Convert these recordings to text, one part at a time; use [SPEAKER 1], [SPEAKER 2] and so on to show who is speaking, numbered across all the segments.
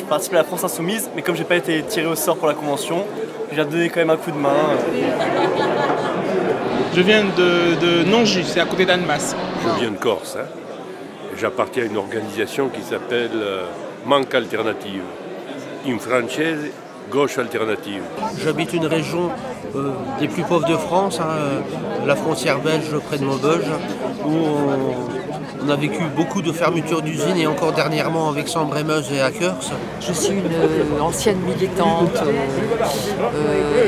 [SPEAKER 1] participer à la France Insoumise, mais comme j'ai pas été tiré au sort pour la convention, je viens donner quand même un coup de main.
[SPEAKER 2] Je viens de Nangis, c'est à côté d'Annemasse.
[SPEAKER 3] Je viens de Corse. J'appartiens à une organisation qui s'appelle Manque Alternative. In français, Gauche Alternative.
[SPEAKER 4] J'habite une région des plus pauvres de France, la frontière belge près de Maubeuge, où on a vécu beaucoup de fermetures d'usines et encore dernièrement avec Sambre-et-Meuse et Hackers.
[SPEAKER 5] Je suis une ancienne militante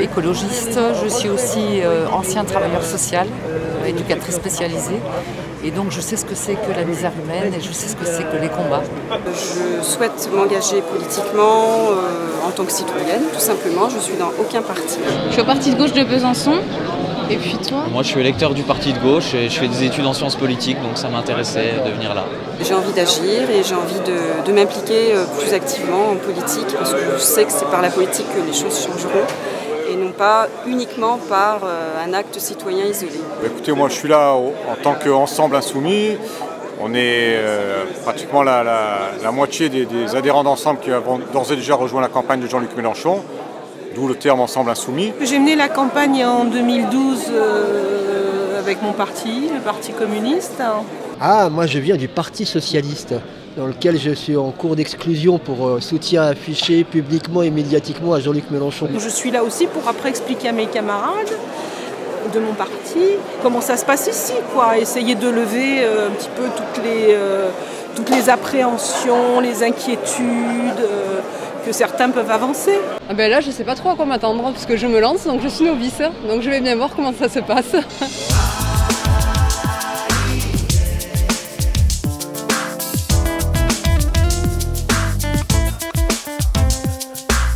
[SPEAKER 5] écologiste, je suis aussi ancien travailleur social, éducatrice spécialisée. Et donc je sais ce que c'est que la misère humaine et je sais ce que c'est que les combats.
[SPEAKER 6] Je souhaite m'engager politiquement en tant que citoyenne, tout simplement. Je suis dans aucun parti.
[SPEAKER 7] Je suis au parti de gauche de Besançon. Et puis toi?
[SPEAKER 8] Moi je suis électeur du parti de gauche et je fais des études en sciences politiques, donc ça m'intéressait de venir là.
[SPEAKER 6] J'ai envie d'agir et j'ai envie de m'impliquer plus activement en politique parce que je sais que c'est par la politique que les choses changeront. Et non pas uniquement par un acte citoyen isolé.
[SPEAKER 9] Écoutez, moi je suis là en tant qu'ensemble insoumis. On est pratiquement la moitié des adhérents d'ensemble qui avons d'ores et déjà rejoint la campagne de Jean-Luc Mélenchon, d'où le terme ensemble insoumis.
[SPEAKER 10] J'ai mené la campagne en 2012 avec mon parti, le Parti communiste.
[SPEAKER 11] Ah, moi je viens du Parti socialiste, dans lequel je suis en cours d'exclusion pour soutien affiché publiquement et médiatiquement à Jean-Luc Mélenchon.
[SPEAKER 10] Je suis là aussi pour après expliquer à mes camarades de mon parti comment ça se passe ici, quoi. Essayer de lever un petit peu toutes les appréhensions, les inquiétudes que certains peuvent avancer.
[SPEAKER 7] Ah ben là je sais pas trop à quoi m'attendre parce que je me lance, donc je suis novice, donc je vais bien voir comment ça se passe.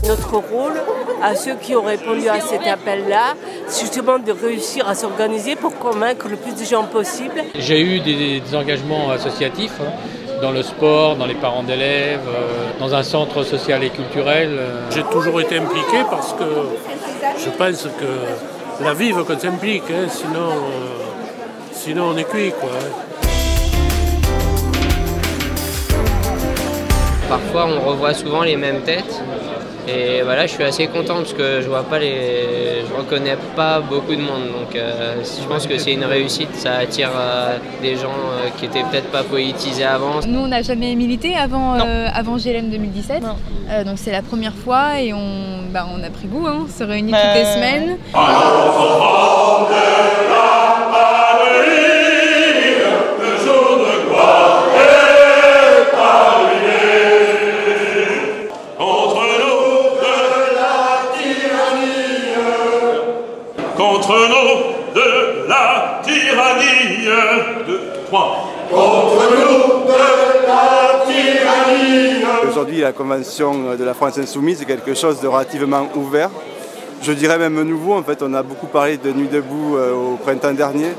[SPEAKER 12] Notre rôle, à ceux qui ont répondu à cet appel-là, c'est justement de réussir à s'organiser pour convaincre le plus de gens possible.
[SPEAKER 13] J'ai eu des engagements associatifs dans le sport, dans les parents d'élèves, dans un centre social et culturel.
[SPEAKER 14] J'ai toujours été impliqué parce que je pense que la vie veut qu'on s'implique, sinon on est cuit, quoi.
[SPEAKER 15] Parfois on revoit souvent les mêmes têtes. Et voilà, je suis assez content parce que je reconnais pas beaucoup de monde, donc je pense que c'est une réussite, ça attire des gens qui étaient peut-être pas politisés avant.
[SPEAKER 7] Nous on n'a jamais milité avant GLM 2017, donc c'est la première fois et on a pris goût, on se réunit toutes les semaines.
[SPEAKER 16] Contre nous de la tyrannie. 2, 3. Contre nous de la tyrannie.
[SPEAKER 17] Aujourd'hui, la convention de la France Insoumise est quelque chose de relativement ouvert. Je dirais même nouveau. En fait, on a beaucoup parlé de Nuit debout au printemps dernier.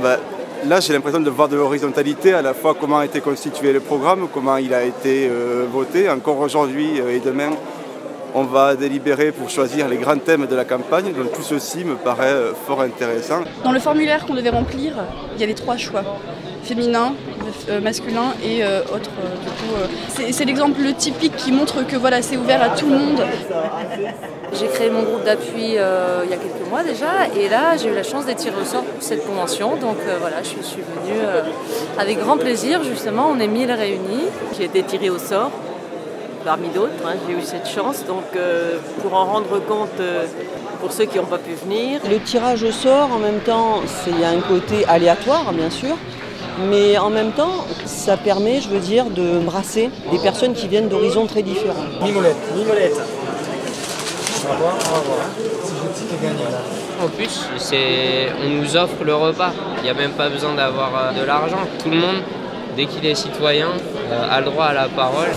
[SPEAKER 17] Là, j'ai l'impression de voir de l'horizontalité, à la fois comment a été constitué le programme, comment il a été voté. Encore aujourd'hui et demain, on va délibérer pour choisir les grands thèmes de la campagne, donc tout ceci me paraît fort intéressant.
[SPEAKER 18] Dans le formulaire qu'on devait remplir, il y avait 3 choix, féminin, masculin et autre. C'est l'exemple typique qui montre que voilà, c'est ouvert à tout le monde.
[SPEAKER 5] J'ai créé mon groupe d'appui il y a quelques mois déjà et là j'ai eu la chance d'être tirée au sort pour cette convention, donc voilà, je suis venue avec grand plaisir. Justement, on est 1000 réunis, j'ai été tirée au sort. Parmi d'autres, j'ai eu cette chance, donc pour en rendre compte pour ceux qui n'ont pas pu venir.
[SPEAKER 19] Le tirage au sort, en même temps, il y a un côté aléatoire, bien sûr, mais en même temps, ça permet, je veux dire, de brasser des personnes qui viennent d'horizons très différents.
[SPEAKER 1] Mimolette.
[SPEAKER 15] On va voir. C'est qui gagne. En plus, on nous offre le repas. Il n'y a même pas besoin d'avoir de l'argent. Tout le monde, dès qu'il est citoyen, a le droit à la parole.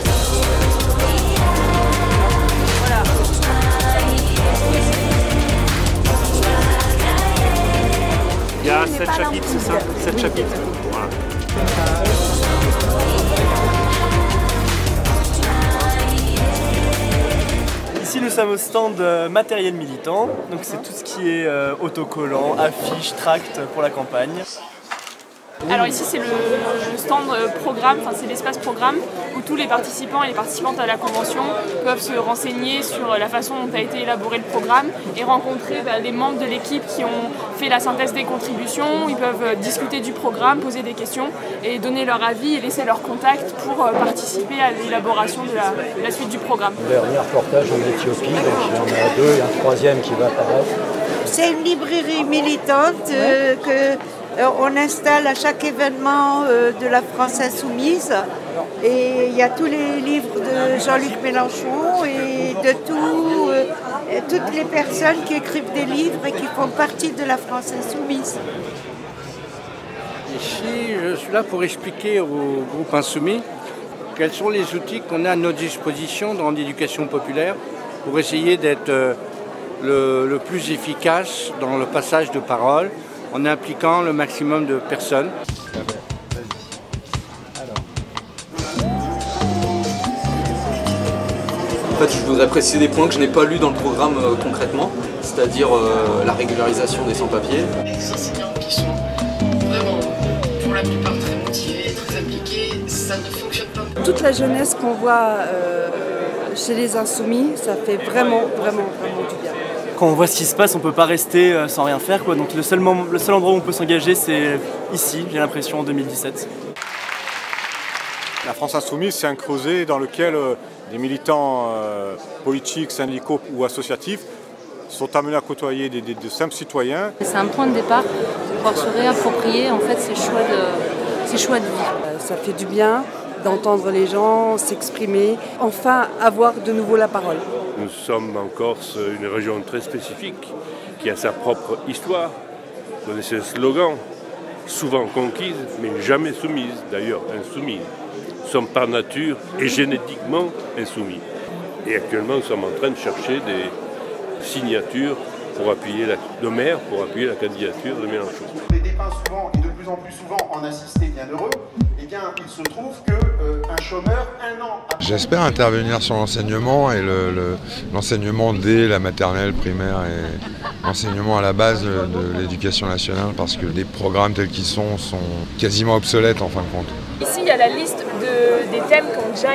[SPEAKER 14] Il y a 7 chapitres, c'est ça? 7 chapitres. Voilà.
[SPEAKER 1] Ici nous sommes au stand matériel militant, donc c'est tout ce qui est autocollant, affiches, tracts pour la campagne.
[SPEAKER 20] Alors ici c'est le stand programme, enfin c'est l'espace programme. où tous les participants et les participantes à la convention peuvent se renseigner sur la façon dont a été élaboré le programme et rencontrer les membres de l'équipe qui ont fait la synthèse des contributions. Ils peuvent discuter du programme, poser des questions et donner leur avis et laisser leur contact pour participer à l'élaboration de la suite du programme.
[SPEAKER 21] Le dernier reportage en Éthiopie, donc il y en a 2 et un 3e qui va apparaître.
[SPEAKER 22] C'est une librairie militante qu'on installe à chaque événement de la France Insoumise. Et il y a tous les livres de Jean-Luc Mélenchon et de toutes les personnes qui écrivent des livres et qui font partie de la France Insoumise.
[SPEAKER 23] Ici, je suis là pour expliquer au groupe Insoumis quels sont les outils qu'on a à notre disposition dans l'éducation populaire pour essayer d'être le plus efficace dans le passage de parole en impliquant le maximum de personnes.
[SPEAKER 24] En fait, je voudrais préciser des points que je n'ai pas lus dans le programme concrètement, c'est-à-dire la régularisation des sans-papiers.
[SPEAKER 25] Les enseignants qui sont vraiment, pour la plupart, très motivés, très impliqués, ça ne fonctionne pas.
[SPEAKER 6] Toute la jeunesse qu'on voit chez les Insoumis, ça fait vraiment du bien.
[SPEAKER 1] Quand on voit ce qui se passe, on ne peut pas rester sans rien faire, quoi. Donc le seul endroit où on peut s'engager, c'est ici, j'ai l'impression, en 2017.
[SPEAKER 9] La France Insoumise, c'est un creuset dans lequel des militants politiques, syndicaux ou associatifs sont amenés à côtoyer de simples citoyens.
[SPEAKER 5] C'est un point de départ pour pouvoir se réapproprier en fait, ces choix de vie.
[SPEAKER 6] Ça fait du bien d'entendre les gens s'exprimer, enfin avoir de nouveau la parole.
[SPEAKER 3] Nous sommes en Corse une région très spécifique qui a sa propre histoire. Vous connaissez le slogan, souvent conquise mais jamais soumise, d'ailleurs insoumise. Nous sommes par nature et génétiquement insoumis. Et actuellement, nous sommes en train de chercher des signatures pour appuyer de maire pour appuyer la candidature de Mélenchon.
[SPEAKER 26] Les débats souvent, et de plus en plus souvent, en assister bienheureux, eh bien, il se trouve qu'un chômeur, un an après...
[SPEAKER 27] J'espère intervenir sur l'enseignement et l'enseignement dès la maternelle, primaire et l'enseignement à la base de l'éducation nationale parce que les programmes tels qu'ils sont quasiment obsolètes en fin de compte.
[SPEAKER 20] Ici, il y a la liste des thèmes qui ont déjà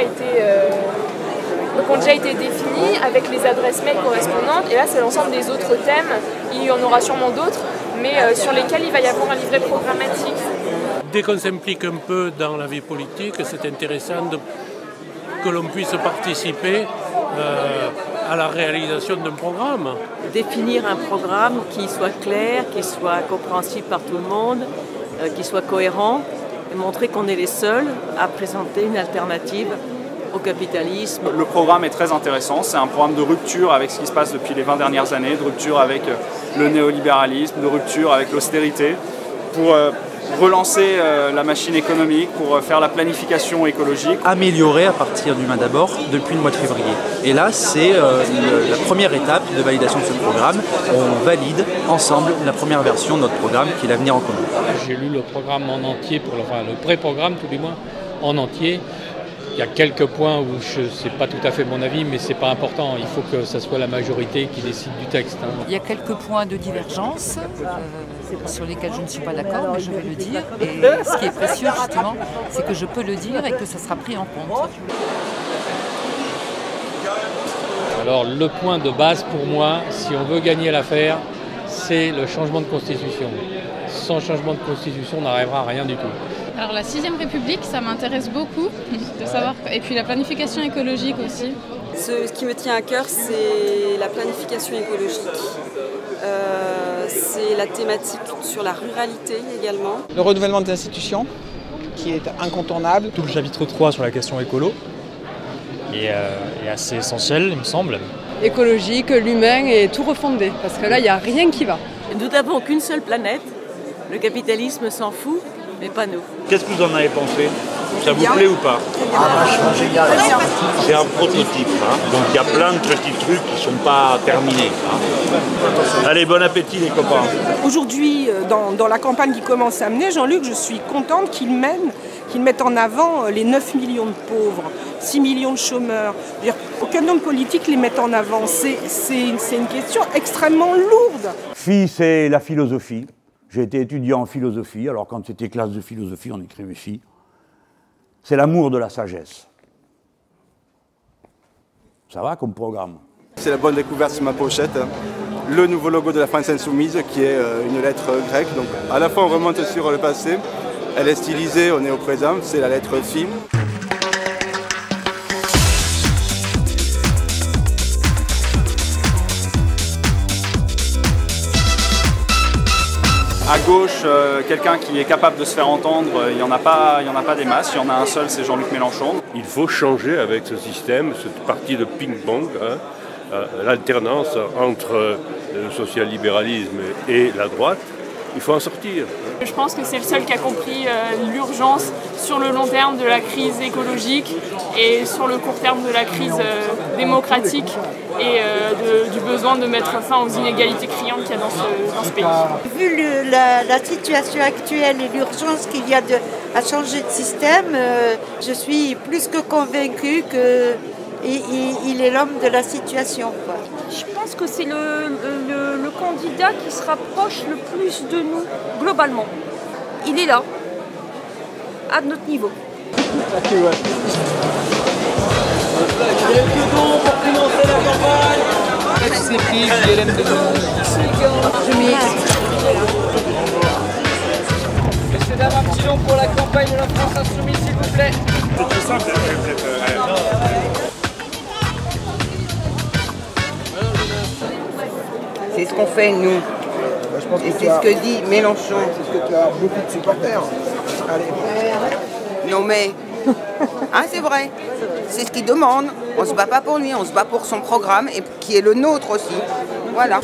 [SPEAKER 20] été définis avec les adresses mail correspondantes. Et là, c'est l'ensemble des autres thèmes. Il y en aura sûrement d'autres, mais sur lesquels il va y avoir un livret programmatique.
[SPEAKER 14] Dès qu'on s'implique un peu dans la vie politique, c'est intéressant que l'on puisse participer à la réalisation d'un programme.
[SPEAKER 28] Définir un programme qui soit clair, qui soit compréhensible par tout le monde, qui soit cohérent, et montrer qu'on est les seuls à présenter une alternative au capitalisme.
[SPEAKER 29] Le programme est très intéressant, c'est un programme de rupture avec ce qui se passe depuis les 20 dernières années, de rupture avec le néolibéralisme, de rupture avec l'austérité, pour relancer la machine économique, pour faire la planification écologique.
[SPEAKER 30] Améliorer à partir du mois d'abord depuis le mois de février. Et là, c'est la première étape de validation de ce programme. On valide ensemble la première version de notre programme qui est l'avenir en commun.
[SPEAKER 13] J'ai lu le programme en entier, le pré-programme tous les mois en entier. Il y a quelques points où c'est pas tout à fait mon avis, mais c'est pas important. Il faut que ça soit la majorité qui décide du texte.
[SPEAKER 31] Il y a quelques points de divergence sur lesquels je ne suis pas d'accord, mais je vais le dire. Et ce qui est précieux justement, c'est que je peux le dire et que ça sera pris en compte.
[SPEAKER 13] Alors le point de base pour moi, si on veut gagner l'affaire, c'est le changement de constitution. Sans changement de constitution, on n'arrivera à rien du tout.
[SPEAKER 7] Alors la 6ème République, ça m'intéresse beaucoup de savoir, et puis la planification écologique aussi.
[SPEAKER 6] Ce qui me tient à cœur, c'est la planification écologique. C'est la thématique sur la ruralité également.
[SPEAKER 2] Le renouvellement des institutions, qui est incontournable.
[SPEAKER 32] Tout le chapitre 3 sur la question écolo est assez essentiel, il me semble.
[SPEAKER 10] Écologique, l'humain et tout refondé, parce que là, il n'y a rien qui va.
[SPEAKER 28] Nous n'avons qu'une seule planète, le capitalisme s'en fout, mais pas nous.
[SPEAKER 33] Qu'est-ce que vous en avez pensé? Ça vous plaît ou pas?
[SPEAKER 21] Ah, vachement génial.
[SPEAKER 33] C'est un prototype, hein. Donc il y a plein de petits trucs qui ne sont pas terminés. Hein. Allez, bon appétit les copains.
[SPEAKER 10] Aujourd'hui, dans la campagne qui commence à mener, Jean-Luc, je suis contente qu'il mette en avant les 9 millions de pauvres, 6 millions de chômeurs. Aucun homme politique les met en avant. C'est une question extrêmement lourde.
[SPEAKER 33] Phi, c'est la philosophie. J'ai été étudiant en philosophie, alors quand c'était classe de philosophie, on écrivait phi. C'est l'amour de la sagesse.
[SPEAKER 4] Ça va comme programme.
[SPEAKER 8] C'est la bonne découverte sur ma pochette. Le nouveau logo de la France Insoumise qui est une lettre grecque. Donc à la fois on remonte sur le passé, elle est stylisée, on est au présent, c'est la lettre Phi.
[SPEAKER 29] À gauche, quelqu'un qui est capable de se faire entendre, il n'y en a pas des masses, il y en a un seul, c'est Jean-Luc Mélenchon.
[SPEAKER 3] Il faut changer avec ce système, cette partie de ping-pong, l'alternance entre le social-libéralisme et la droite. Il faut en sortir.
[SPEAKER 20] Je pense que c'est le seul qui a compris l'urgence sur le long terme de la crise écologique et sur le court terme de la crise démocratique et du besoin de mettre fin aux inégalités criantes qu'il y a dans ce pays.
[SPEAKER 11] Vu la situation actuelle et l'urgence qu'il y a à changer de système, je suis plus que convaincue qu'il est l'homme de la situation.
[SPEAKER 12] Je pense que c'est le candidat qui se rapproche le plus de nous, globalement. Il est là, à notre niveau.
[SPEAKER 1] Quelques dons pour financer la campagne. C'est pris, JLM de Je mets. Messieurs, dames, un petit don pour la campagne de la France Insoumise, s'il vous plaît. C'est tout simple,
[SPEAKER 15] C'est ce qu'on fait, nous. Et c'est ce que dit Mélenchon.
[SPEAKER 16] C'est ce que tu as beaucoup de supporters. Allez.
[SPEAKER 15] Non mais, c'est vrai. C'est ce qu'il demande. On ne se bat pas pour lui, on se bat pour son programme et qui est le nôtre aussi. Voilà.